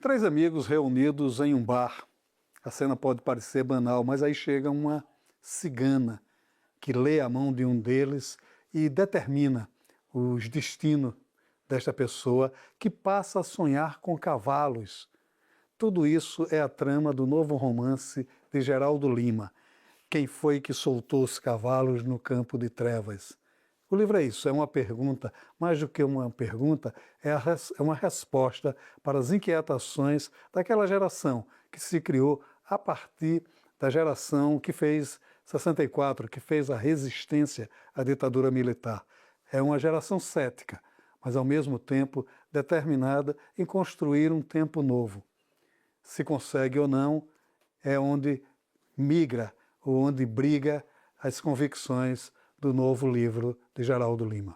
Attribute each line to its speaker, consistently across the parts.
Speaker 1: Três amigos reunidos em um bar. A cena pode parecer banal, mas aí chega uma cigana que lê a mão de um deles e determina os destinos desta pessoa, que passa a sonhar com cavalos. Tudo isso é a trama do novo romance de Geraldo Lima, Quem Foi que Soltou os Cavalos no Campo de Trevas. O livro é isso, é uma pergunta, mais do que uma pergunta, é uma resposta para as inquietações daquela geração que se criou a partir da geração que fez 64, que fez a resistência à ditadura militar. É uma geração cética, mas ao mesmo tempo determinada em construir um tempo novo. Se consegue ou não, é onde migra ou onde briga as convicções do novo livro de Geraldo Lima.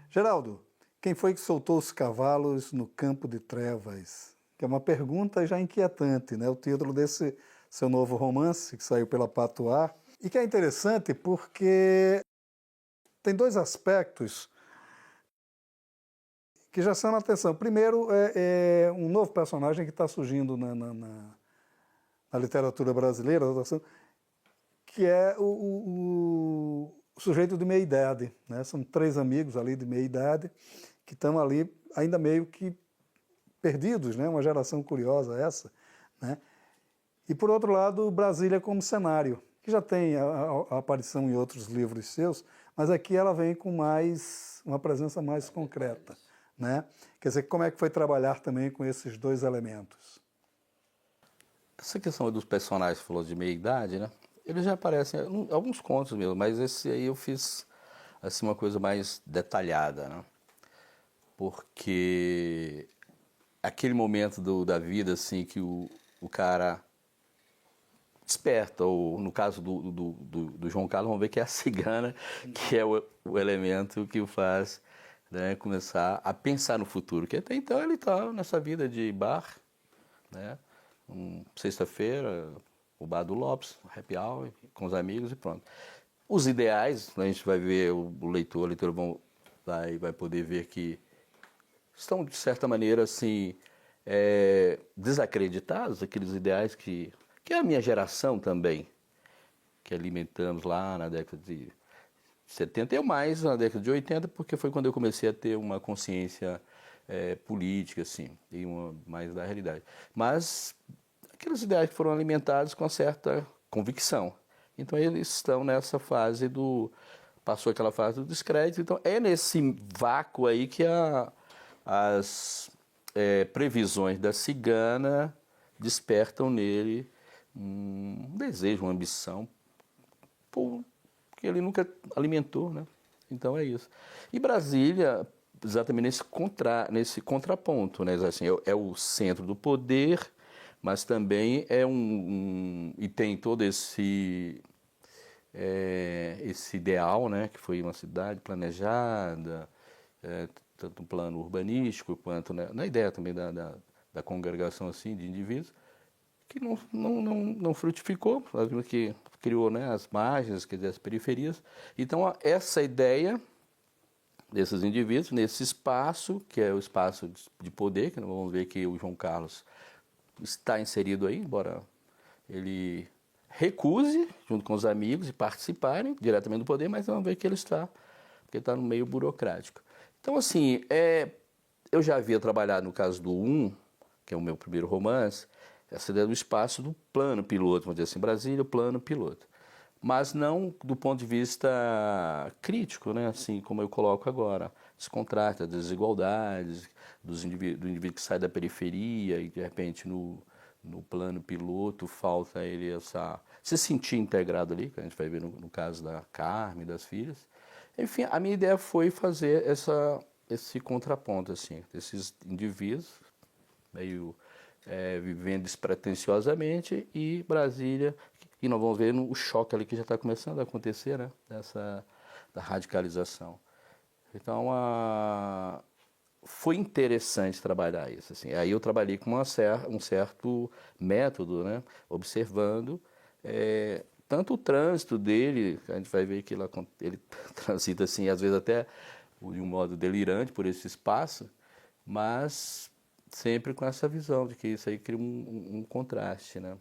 Speaker 1: Geraldo, quem foi que soltou os cavalos no campo de trevas? Que é uma pergunta já inquietante, né? O título desse seu novo romance, que saiu pela Patuá, e que é interessante porque tem dois aspectos que já chamam a atenção. Primeiro, é um novo personagem que está surgindo na literatura brasileira, que é o sujeito de meia-idade, né? São três amigos ali de meia-idade que estão ali ainda meio que perdidos, né? Uma geração curiosa essa, né? E, por outro lado, Brasília como cenário, que já tem a aparição em outros livros seus, mas aqui ela vem com uma presença mais concreta, né? Quer dizer, como é que foi trabalhar também com esses dois elementos?
Speaker 2: Essa questão dos personagens que falou de meia-idade, né? Eles já aparecem em alguns contos mesmo, mas esse aí eu fiz assim uma coisa mais detalhada, né? Porque aquele momento da vida assim que o cara desperta, ou no caso do João Carlos, vamos ver que é a cigana, que é o elemento que o faz, né, começar a pensar no futuro, que até então ele está nessa vida de bar, né? Sexta-feira, o bar do Lopes, happy hour, com os amigos e pronto. Os ideais, a gente vai ver, o leitor vai poder ver que estão, de certa maneira, assim, desacreditados, aqueles ideais que é a minha geração também, que alimentamos lá na década de 70, eu mais na década de 80, porque foi quando eu comecei a ter uma consciência política, assim, e mais da realidade. Mas aqueles ideais que foram alimentados com certa convicção. Então eles estão nessa fase passou aquela fase do descrédito, então é nesse vácuo aí que as previsões da cigana despertam nele um desejo, uma ambição, que ele nunca alimentou, né? Então é isso. E Brasília, exatamente nesse contraponto, né? Assim, é o centro do poder, mas também e tem todo esse ideal, né? Que foi uma cidade planejada, tanto no plano urbanístico quanto, né, na ideia também da congregação assim de indivíduos, que não frutificou, que criou, né, as margens, quer dizer, as periferias. Então, essa ideia desses indivíduos, nesse espaço, que é o espaço de poder, que nós vamos ver que o João Carlos está inserido aí, embora ele recuse, junto com os amigos, e participarem diretamente do poder, mas vamos ver que ele está, porque está no meio burocrático. Então, assim, eu já havia trabalhado no caso do que é o meu primeiro romance, essa ideia do espaço do plano piloto, vamos dizer assim, Brasília, o plano piloto. Mas não do ponto de vista crítico, né? Assim como eu coloco agora. Descontrata das desigualdades, do indivíduo que sai da periferia e de repente no plano piloto falta ele se sentir integrado ali, que a gente vai ver no caso da Carmen, das filhas. Enfim, a minha ideia foi fazer esse contraponto, assim, desses indivíduos meio vivendo despretensiosamente, e Brasília, e nós vamos ver o choque ali que já está começando a acontecer, né, da radicalização. Então, foi interessante trabalhar isso, assim. Aí eu trabalhei com um certo método, né, observando tanto o trânsito dele, a gente vai ver que ele transita assim, às vezes até de um modo delirante por esse espaço, mas sempre com essa visão de que isso aí cria um contraste, né?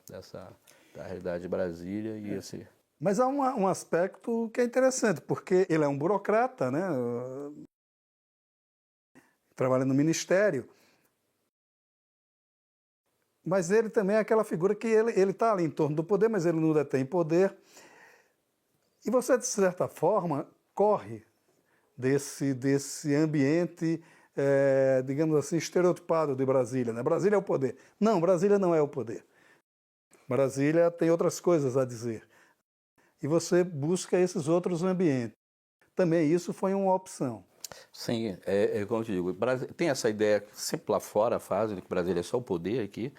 Speaker 2: Da realidade de Brasília e esse...
Speaker 1: Mas há um aspecto que é interessante, porque ele é um burocrata, né? Trabalha no ministério, mas ele também é aquela figura que ele está ali em torno do poder, mas ele não detém poder. E você, de certa forma, corre desse ambiente, digamos assim, estereotipado de Brasília, né? Brasília é o poder. Não, Brasília não é o poder. Brasília tem outras coisas a dizer. E você busca esses outros ambientes. Também isso foi uma opção.
Speaker 2: Sim, como eu te digo, tem essa ideia, sempre lá fora fazem, que Brasília é só o poder aqui,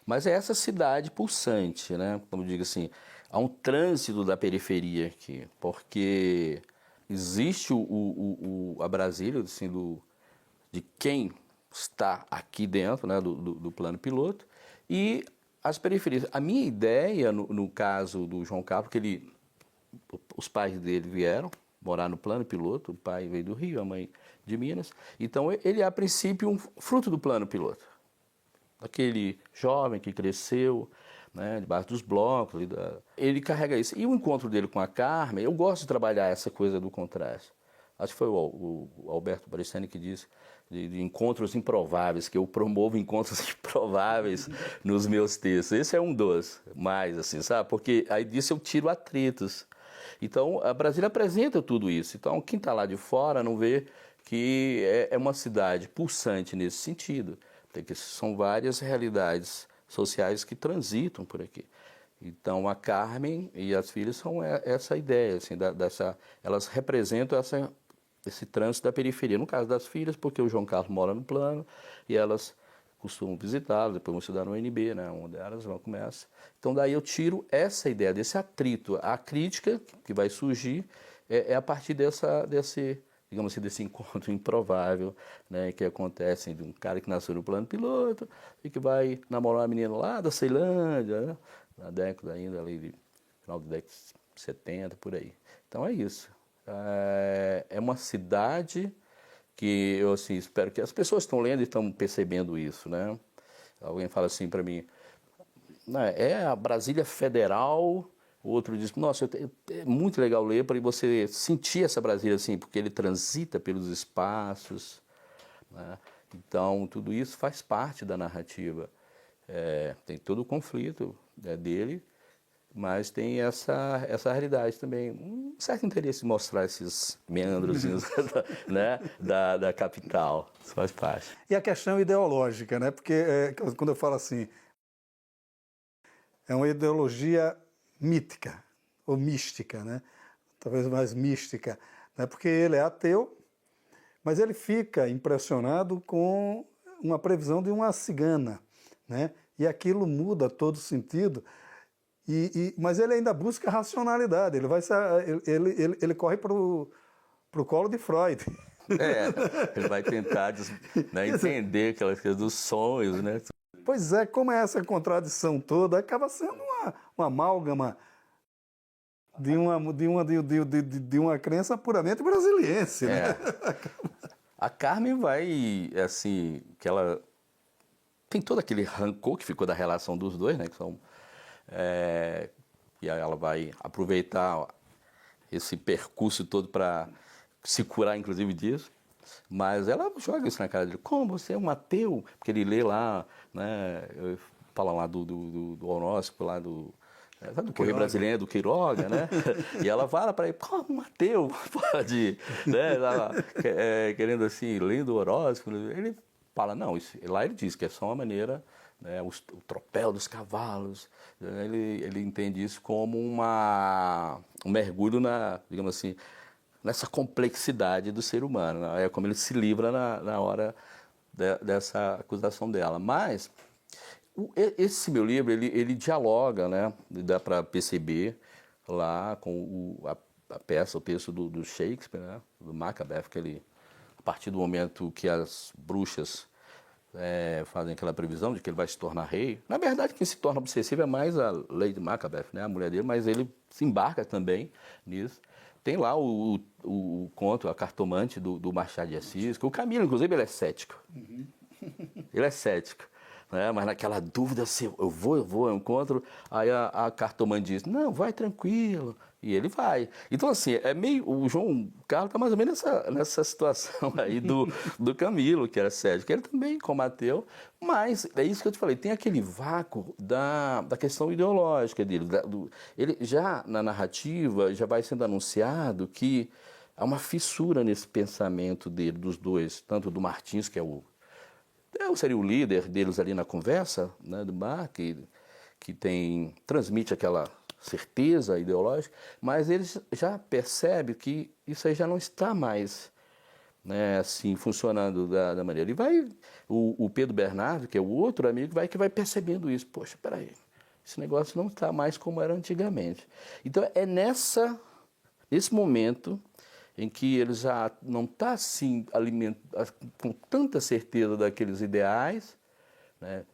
Speaker 2: mas é essa cidade pulsante, né? Como eu digo assim, há um trânsito da periferia aqui, porque existe a Brasília, assim, de quem está aqui dentro, né, do plano piloto, e as periferias. A minha ideia, no caso do João Carlos, que os pais dele vieram morar no plano piloto, o pai veio do Rio, a mãe de Minas, então ele é, a princípio, um fruto do plano piloto. Aquele jovem que cresceu, né, debaixo dos blocos, ele carrega isso. E o encontro dele com a Carmen, eu gosto de trabalhar essa coisa do contraste. Acho que foi o Alberto Baricani que disse de encontros improváveis, que eu promovo encontros improváveis nos meus textos. Esse é um dos mais, assim, sabe? Porque aí disso eu tiro atritos. Então, a Brasília apresenta tudo isso. Então, quem está lá de fora não vê que é uma cidade pulsante nesse sentido. Porque são várias realidades sociais que transitam por aqui. Então, a Carmen e as filhas são essa ideia, assim, elas representam esse trânsito da periferia. No caso das filhas, porque o João Carlos mora no plano e elas costumam visitá-lo, depois vão estudar no UNB, né, onde elas vão começar. Então, daí eu tiro essa ideia, desse atrito. A crítica que vai surgir é a partir desse, digamos assim, desse encontro improvável, né, que acontece de um cara que nasceu no plano piloto e que vai namorar uma menina lá da Ceilândia, né, na década ainda ali, final da década de 70, por aí. Então é isso. É uma cidade que eu assim, espero que as pessoas estão lendo e estão percebendo isso, né? Alguém fala assim para mim, né, é a Brasília Federal. O outro diz, nossa, é muito legal ler para você sentir essa Brasília assim, porque ele transita pelos espaços, né? Então, tudo isso faz parte da narrativa. Tem todo o conflito, né, dele, mas tem essa realidade também. Um certo interesse em mostrar esses meandrozinhos né, da capital. Isso faz parte.
Speaker 1: E a questão ideológica, né? Porque quando eu falo assim, é uma ideologia mítica, ou mística, né? Talvez mais mística, né? Porque ele é ateu, mas ele fica impressionado com uma previsão de uma cigana, né? E aquilo muda todo o sentido. Mas ele ainda busca racionalidade, ele corre para o colo de Freud.
Speaker 2: Ele vai tentar né, entender aquelas coisas dos sonhos, né?
Speaker 1: Pois é, como é essa contradição toda, acaba sendo uma amálgama de uma crença puramente brasiliense, né?
Speaker 2: A Carmen vai, assim, que ela tem todo aquele rancor que ficou da relação dos dois, né? Que são, e aí ela vai aproveitar esse percurso todo para se curar, inclusive, disso. Mas ela joga isso na cara dele. Como você é um ateu? Porque ele lê lá, né? Fala lá do horóscopo, lá do Correio Brasileiro, do Queiroga, né? E ela fala para ele, como um ateu pode, né? Querendo assim, lendo o horóscopo. Ele fala, não, lá ele diz que é só uma maneira, né, o tropel dos cavalos. Né, ele entende isso como um mergulho digamos assim, nessa complexidade do ser humano. Né? É como ele se livra na hora dessa acusação dela. Mas esse meu livro, ele dialoga, né? Dá para perceber lá com a peça, o texto do Shakespeare, né? Do Macbeth, que a partir do momento que as bruxas fazem aquela previsão de que ele vai se tornar rei. Na verdade, quem se torna obsessivo é mais a Lady Macbeth, né, a mulher dele, mas ele se embarca também nisso. Tem lá o conto, a cartomante do Machado de Assis, que o Camilo, inclusive, ele é cético. Ele é cético. Né? Mas naquela dúvida, assim, eu vou, eu encontro. Aí a cartomante diz, não, vai tranquilo. E ele vai. Então, assim, é meio. O João Carlos está mais ou menos nessa situação aí do Camilo, que era cético. Ele também combateu, mas é isso que eu te falei, tem aquele vácuo da questão ideológica dele. Ele já na narrativa já vai sendo anunciado que há uma fissura nesse pensamento dele, dos dois, tanto do Martins, que seria o líder deles ali na conversa, né, do bar, que transmite aquela certeza ideológica, mas eles já percebem que isso aí já não está mais, né, assim, funcionando da maneira. E o Pedro Bernardo, que é o outro amigo, que vai percebendo isso. Poxa, peraí, esse negócio não está mais como era antigamente. Então é nesse momento em que ele já não está assim com tanta certeza daqueles ideais, né,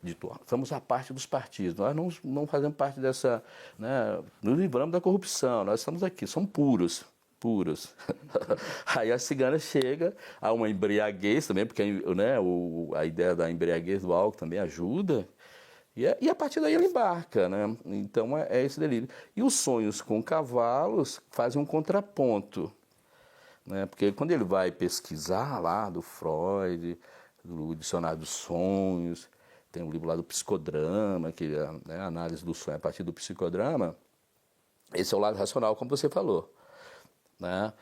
Speaker 2: somos a parte dos partidos, nós não fazemos parte dessa, né, nos livramos da corrupção, nós estamos aqui, somos puros. Aí a cigana chega a uma embriaguez também, porque, né, a ideia da embriaguez do álcool também ajuda, e a partir daí ele embarca, né? Então é esse delírio. E os sonhos com cavalos fazem um contraponto, né? Porque quando ele vai pesquisar lá do Freud, do Dicionário dos Sonhos, tem um livro lá do Psicodrama, que é, né, a análise do sonho a partir do psicodrama, esse é o lado racional, como você falou, né?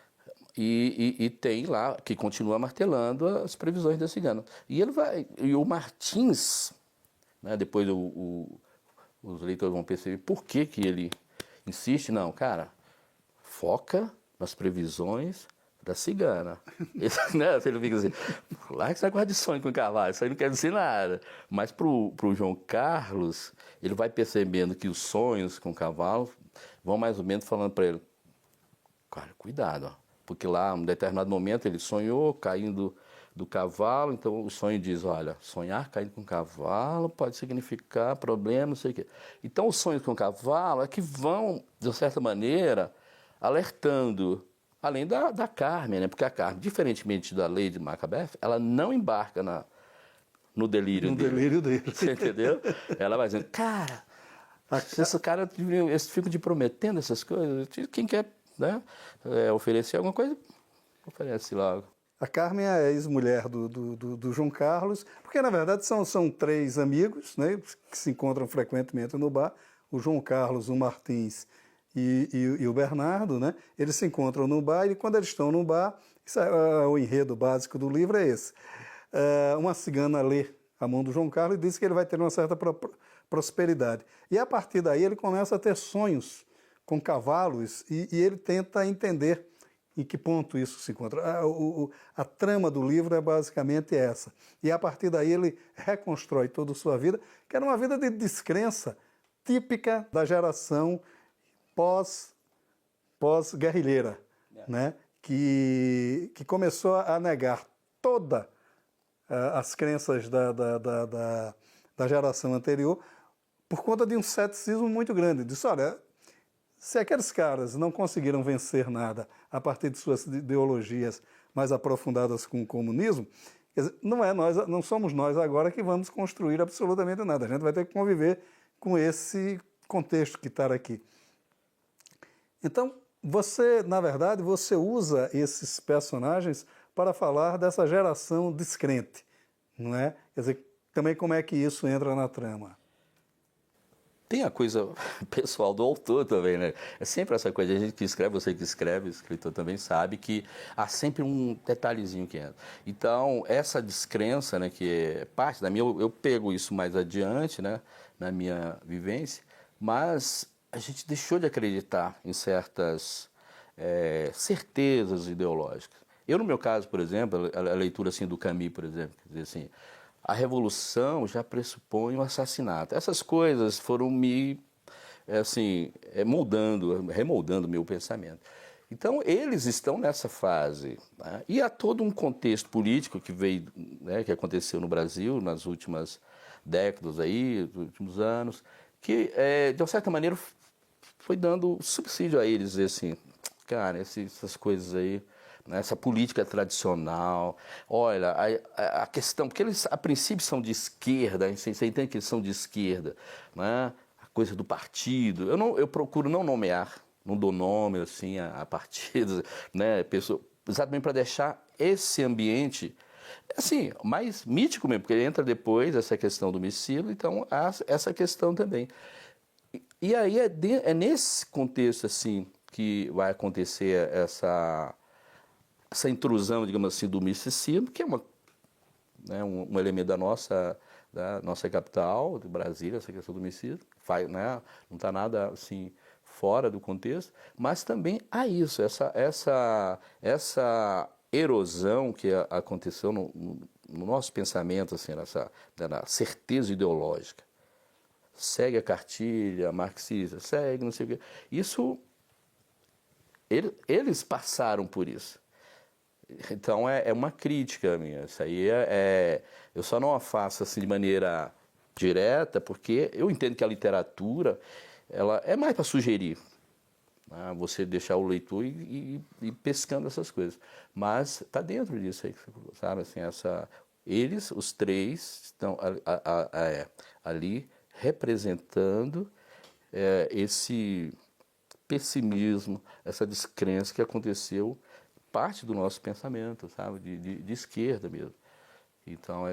Speaker 2: E tem lá, que continua martelando as previsões da cigana. E o Martins, né, depois os leitores vão perceber por que ele insiste. Não, cara, foca nas previsões da cigana. Né? Ele fica assim, larga esse negócio de sonho com cavalo, isso aí não quer dizer nada. Mas pro João Carlos, ele vai percebendo que os sonhos com cavalo vão mais ou menos falando para ele, cara, cuidado, ó, porque lá, em um determinado momento, ele sonhou caindo do cavalo, então o sonho diz, olha, sonhar caindo com cavalo pode significar problema, não sei o quê. Então os sonhos com cavalo é que vão, de uma certa maneira, alertando. Além da Carmen, né? Porque a Carmen, diferentemente da Lady Macbeth, ela não embarca no delírio dele.
Speaker 1: No delírio dele.
Speaker 2: Você entendeu? Ela vai dizendo, cara, esse cara, eles ficam te prometendo essas coisas. Quem quer, né, oferecer alguma coisa, oferece logo.
Speaker 1: A Carmen é a ex-mulher do João Carlos, porque na verdade são três amigos, né, que se encontram frequentemente no bar. O João Carlos, o Martins e o Bernardo, né? Eles se encontram no bar e quando eles estão no bar, o enredo básico do livro é esse. Uma cigana lê a mão do João Carlos e diz que ele vai ter uma certa prosperidade. E a partir daí ele começa a ter sonhos com cavalos e ele tenta entender em que ponto isso se encontra. A trama do livro é basicamente essa. E a partir daí ele reconstrói toda a sua vida, que era uma vida de descrença típica da geração pós-guerrilheira, né? Que começou a negar todas as crenças da geração anterior por conta de um ceticismo muito grande. Disse, olha, se aqueles caras não conseguiram vencer nada a partir de suas ideologias mais aprofundadas com o comunismo, quer dizer, não somos nós agora que vamos construir absolutamente nada. A gente vai ter que conviver com esse contexto que está aqui. Então, na verdade, você usa esses personagens para falar dessa geração descrente, não é? Quer dizer, também como é que isso entra na trama?
Speaker 2: Tem a coisa pessoal do autor também, né? É sempre essa coisa, a gente que escreve, você que escreve, o escritor também sabe que há sempre um detalhezinho que entra. Então, essa descrença, né, que é parte da minha, eu pego isso mais adiante, né, na minha vivência, mas a gente deixou de acreditar em certas certezas ideológicas. Eu, no meu caso, por exemplo, a leitura assim, do Camus, por exemplo, quer dizer assim, a revolução já pressupõe o assassinato. Essas coisas foram me remoldando o meu pensamento. Então, eles estão nessa fase. Né? E há todo um contexto político que veio, né, que aconteceu no Brasil nas últimas décadas, aí, nos últimos anos, que, de uma certa maneira, foi dando subsídio a eles, dizer assim, cara, essas coisas aí, né, essa política tradicional, olha, a questão, porque eles, a princípio, são de esquerda, você entende que eles são de esquerda, né? A coisa do partido, eu procuro não nomear, não dou nome assim a partidos, né, pessoa, exatamente para deixar esse ambiente assim, mais mítico mesmo, porque entra depois essa questão do missilo, então há essa questão também. E aí é nesse contexto assim que vai acontecer essa intrusão, digamos assim, do misticismo, que é né, um elemento da nossa capital, de Brasília, essa questão do misticismo, né, não está nada assim fora do contexto, mas também há isso, essa erosão que aconteceu no nosso pensamento, assim, na certeza ideológica. Segue a cartilha marxista, segue, não sei o quê. Isso, eles passaram por isso. Então é uma crítica minha. Isso aí eu só não a faço assim de maneira direta, porque eu entendo que a literatura ela é mais para sugerir. Né? Você deixar o leitor ir pescando essas coisas. Mas está dentro disso aí, sabe? Assim, eles, os três, estão ali representando esse pessimismo, essa descrença que aconteceu, parte do nosso pensamento, sabe, de esquerda mesmo. Então,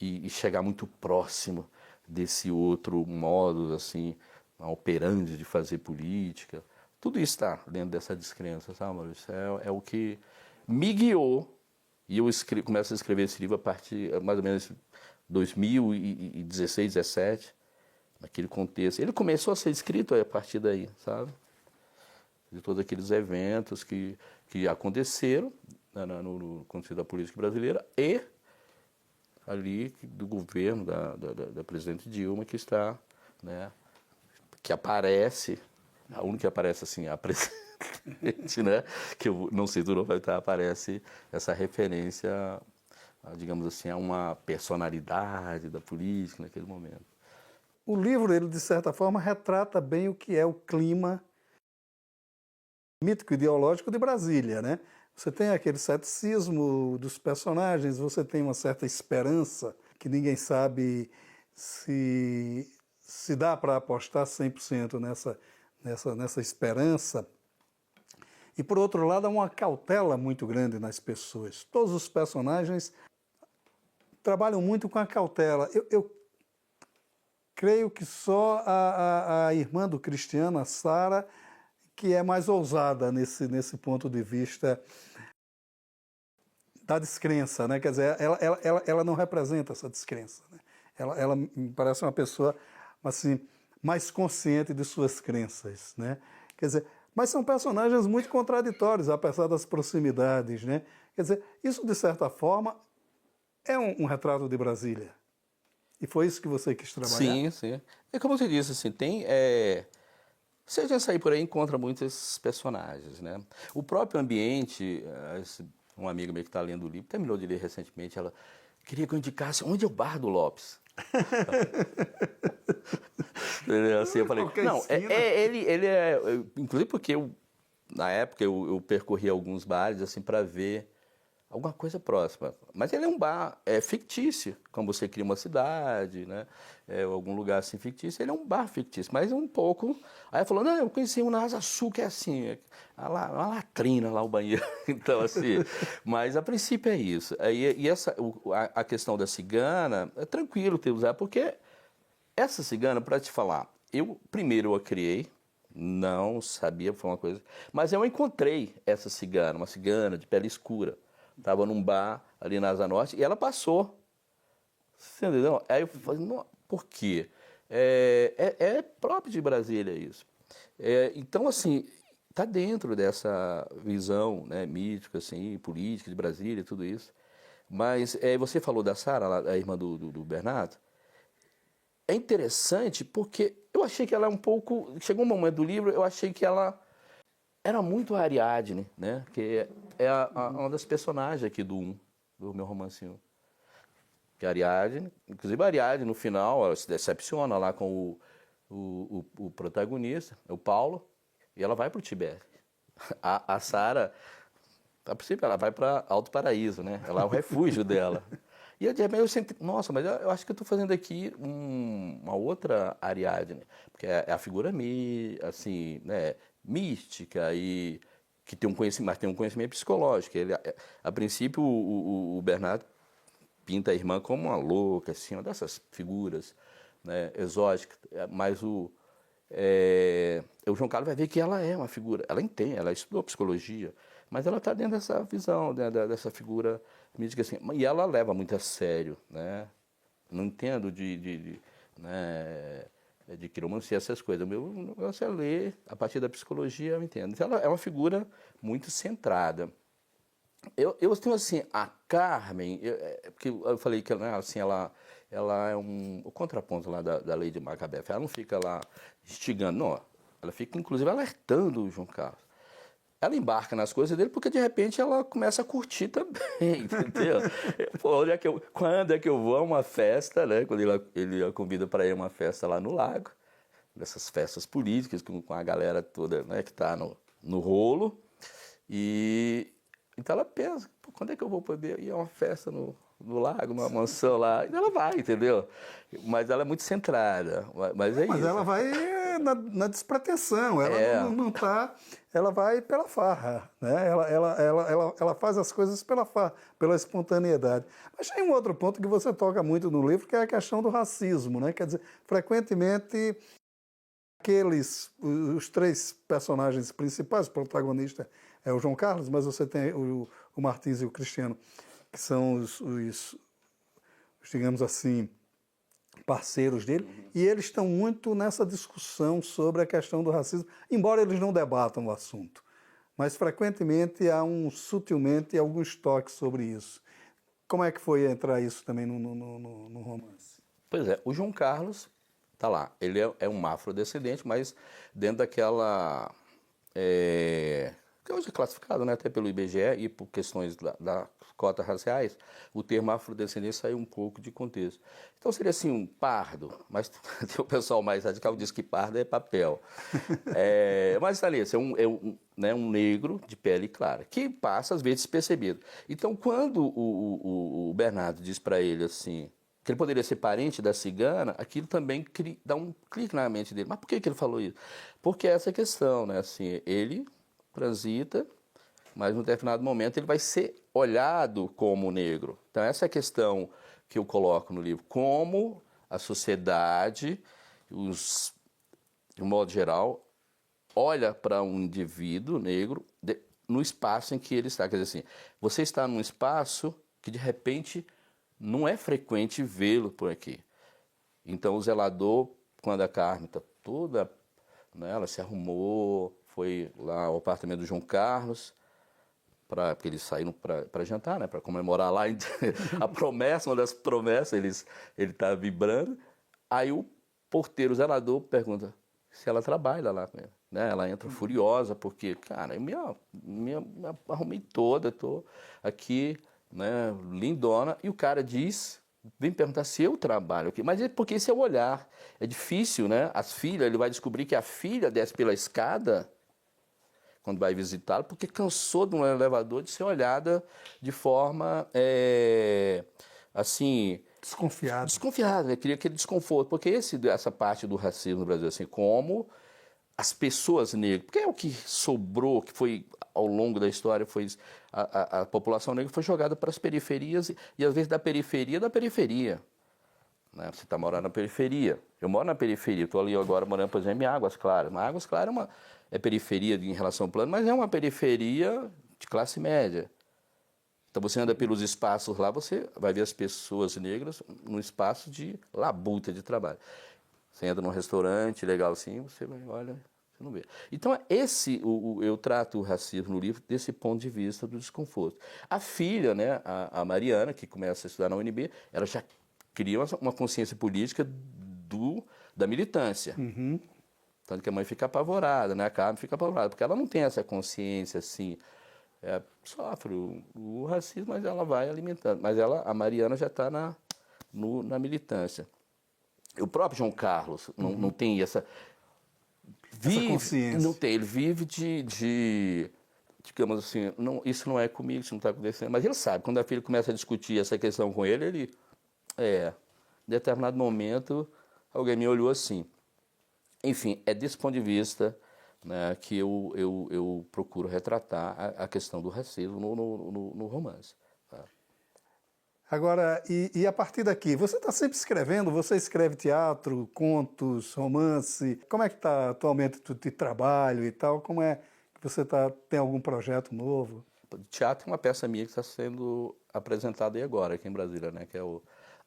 Speaker 2: e chegar muito próximo desse outro modo, assim, operandi de fazer política, tudo isso está dentro dessa descrença, sabe, Maurício? É o que me guiou, e eu começo a escrever esse livro a partir, mais ou menos, 2016, 2017, naquele contexto. Ele começou a ser escrito a partir daí, sabe? De todos aqueles eventos que aconteceram no contexto da política brasileira e ali do governo da presidente Dilma, que está, né, que aparece, a única que aparece assim, a presidente, né, que eu não sei do nome, aparece essa referência, digamos assim, a uma personalidade da política naquele momento.
Speaker 1: O livro, ele de certa forma, retrata bem o que é o clima mítico-ideológico de Brasília, né? Você tem aquele ceticismo dos personagens, você tem uma certa esperança, que ninguém sabe se dá para apostar 100% nessa esperança. E, por outro lado, há uma cautela muito grande nas pessoas. Todos os personagens trabalham muito com a cautela. Eu creio que só a irmã do Cristiano, a Sara, que é mais ousada nesse ponto de vista da descrença, né? Quer dizer, ela não representa essa descrença, né? Ela me parece uma pessoa assim, mais consciente de suas crenças, né? Quer dizer, mas são personagens muito contraditórios, apesar das proximidades, né? Quer dizer, isso de certa forma é um retrato de Brasília. E foi isso que você quis trabalhar?
Speaker 2: Sim, sim. É como você disse, assim, se a gente sair por aí, encontra muitos personagens, né? O próprio ambiente, um amigo meu que está lendo o livro, terminou de ler recentemente, ela queria que eu indicasse onde é o Bar do Lopes. Assim, eu falei, não, ele é, inclusive porque na época eu percorri alguns bares assim para ver alguma coisa próxima. Mas ele é um bar fictício, como você cria uma cidade, né? Algum lugar assim fictício, ele é um bar fictício, mas um pouco... Aí ele falou, não, eu conheci um na Asa Sul que é assim, uma latrina lá, o banheiro. Então, assim, mas a princípio é isso. E a questão da cigana, é tranquilo ter usado, porque essa cigana, para te falar, primeiro eu a criei, não sabia, foi uma coisa, mas eu encontrei essa cigana, uma cigana de pele escura. Estava num bar ali na Asa Norte e ela passou. Você entendeu? Aí eu falei, não, por quê? É próprio de Brasília isso. Então, assim, está dentro dessa visão, né, mítica, assim, política de Brasília e tudo isso. Mas você falou da Sara, a irmã do Bernardo. é interessante porque eu achei que ela é um pouco... Chegou um momento do livro, eu achei que ela era muito a Ariadne, né? Que é uma das personagens aqui do meu romancinho. Que a Ariadne, inclusive a Ariadne no final, ela se decepciona lá com o protagonista, o Paulo, e ela vai para o Tibete. A Sara, a princípio, ela vai para Alto Paraíso, né? Ela é o refúgio dela. E de repente eu senti, nossa, mas eu acho que eu estou fazendo aqui uma outra Ariadne, porque é a figura assim, né, mística e que tem um conhecimento, mas tem um conhecimento psicológico. Ele, a princípio, o Bernardo pinta a irmã como uma louca, assim, uma dessas figuras, né, exóticas, mas o João Carlos vai ver que ela é uma figura, ela entende, ela estudou psicologia, mas ela está dentro dessa visão, né, dessa figura mística, assim, e ela leva muito a sério, né? Não entendo né, de quiromancia, essas coisas. O meu negócio é ler, a partir da psicologia eu entendo. Então ela é uma figura muito centrada. Eu tenho assim, a Carmen, porque eu falei que né, assim, ela é o contraponto lá da Lady Macbeth. Ela não fica lá instigando, não. Ela fica, inclusive, alertando o João Carlos. Ela embarca nas coisas dele porque, de repente, ela começa a curtir também, entendeu? Pô, quando é que eu vou a uma festa, né? Quando ele a convida para ir a uma festa lá no lago, dessas festas políticas, com a galera toda, né, que está no rolo. E então ela pensa, pô, quando é que eu vou poder ir a uma festa no lago, numa mansão lá? E ela vai, entendeu? Mas ela é muito centrada. Mas é
Speaker 1: Mas
Speaker 2: isso.
Speaker 1: ela vai na despretensão, ela não tá, ela vai pela farra, né? Ela faz as coisas pela farra, pela espontaneidade. Mas tem um outro ponto que você toca muito no livro, que é a questão do racismo, né? Quer dizer, frequentemente os três personagens principais, o protagonista é o João Carlos, mas você tem o Martins e o Cristiano, que são os digamos assim, parceiros dele, e eles estão muito nessa discussão sobre a questão do racismo, embora eles não debatam o assunto. Mas frequentemente sutilmente, alguns toques sobre isso. Como é que foi entrar isso também no romance?
Speaker 2: Pois é, o João Carlos tá lá. Ele é um afrodescendente, mas dentro daquela... que hoje é classificado, né, até pelo IBGE e por questões da cotas raciais, o termo afrodescendente saiu um pouco de contexto. Então seria assim um pardo, mas tem o pessoal mais radical que diz que pardo é papel. Mas ali, né, um negro de pele clara, que passa às vezes despercebido. Então quando o Bernardo diz para ele assim, que ele poderia ser parente da cigana, aquilo também dá um clique na mente dele. Mas por que ele falou isso? Porque essa questão, né, assim, ele transita, mas num determinado momento ele vai ser olhado como negro. Então essa é a questão que eu coloco no livro, como a sociedade, de um modo geral, olha para um indivíduo negro no espaço em que ele está. Quer dizer assim, você está num espaço que de repente não é frequente vê-lo por aqui. Então o zelador, quando a Carmen está toda, né, ela se arrumou, foi lá ao apartamento do João Carlos, porque eles saíram para jantar, né, para comemorar lá a promessa, uma das promessas, ele está vibrando. Aí o porteiro, o zelador, pergunta se ela trabalha lá com ele. Né? Ela entra furiosa, porque, cara, eu me arrumei toda, estou aqui, né, lindona, e o cara vem perguntar se eu trabalho aqui. Mas porque esse é o olhar. É difícil, né? As filhas, ele vai descobrir que a filha desce pela escada quando vai visitá-lo, porque cansou de um elevador de ser olhada de forma, assim... Desconfiada, né? Queria aquele desconforto. Porque essa parte do racismo no Brasil, assim, como as pessoas negras, porque é o que sobrou, que foi ao longo da história, foi a população negra foi jogada para as periferias e às vezes da periferia, né? Você está morando na periferia. Eu moro na periferia, estou ali agora morando, por exemplo, em Águas Claras. Mas Águas Claras é periferia em relação ao plano, mas é uma periferia de classe média. Então você anda pelos espaços lá, você vai ver as pessoas negras no espaço de labuta de trabalho. Você entra num restaurante legal assim, você olha, você não vê. Então eu trato o racismo no livro desse ponto de vista do desconforto. A filha, né, a Mariana, que começa a estudar na UNB, ela já cria uma consciência política da militância.
Speaker 1: Uhum.
Speaker 2: Tanto que a mãe fica apavorada, né? A Carmen fica apavorada, porque ela não tem essa consciência assim, sofre o racismo, mas ela vai alimentando. Mas a Mariana já está na militância. O próprio João Carlos não tem essa
Speaker 1: consciência.
Speaker 2: Não tem, ele vive digamos assim, isso não é comigo, isso não está acontecendo. Mas ele sabe, quando a filha começa a discutir essa questão com ele, em determinado momento, alguém me olhou assim. Enfim, é desse ponto de vista, né, que eu procuro retratar a questão do racismo no romance. Tá?
Speaker 1: Agora, e a partir daqui, você está sempre escrevendo? Você escreve teatro, contos, romance? Como é que está atualmente o teu trabalho e tal? Como é que você tem algum projeto novo?
Speaker 2: Teatro é uma peça minha que está sendo apresentada aí agora, aqui em Brasília, né, que é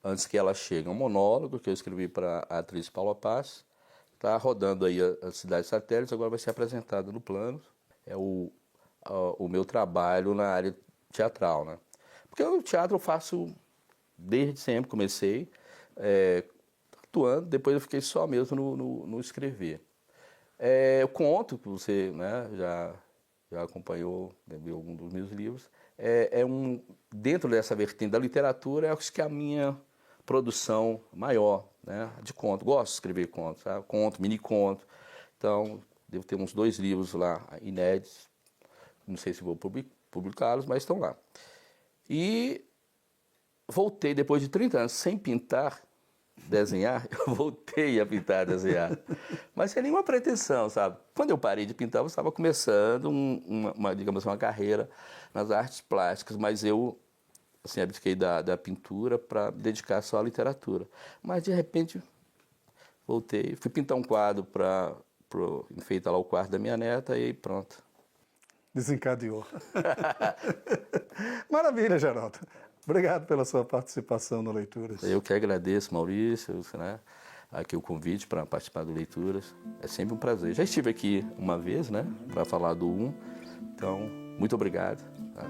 Speaker 2: Antes que Ela Chegue, um monólogo que eu escrevi para a atriz Paula Paz. Está rodando aí as cidades satélites, agora vai ser apresentado no Plano. É o meu trabalho na área teatral, né? Porque o teatro eu faço desde sempre, comecei atuando, depois eu fiquei só mesmo no escrever. Eu conto, que você, né, já acompanhou, viu algum dos meus livros, dentro dessa vertente da literatura, acho que é a minha produção maior, né, de conto. Gosto de escrever contos, sabe? Conto, mini conto. Então, devo ter uns 2 livros lá, inéditos. Não sei se vou publicá-los, mas estão lá. E voltei, depois de 30 anos, sem pintar, desenhar, eu voltei a pintar, desenhar. Mas sem nenhuma pretensão, sabe? Quando eu parei de pintar, eu estava começando digamos, uma carreira nas artes plásticas, mas eu assim, abdiquei da pintura para dedicar só à literatura. Mas, de repente, voltei. Fui pintar um quadro para enfeitar lá o quarto da minha neta e pronto.
Speaker 1: Desencadeou. Maravilha, Geraldo. Obrigado pela sua participação no Leituras.
Speaker 2: Eu que agradeço, Maurício, né, aqui o convite para participar do Leituras. É sempre um prazer. Já estive aqui uma vez, né, para falar do 1. Então, muito obrigado. Tá?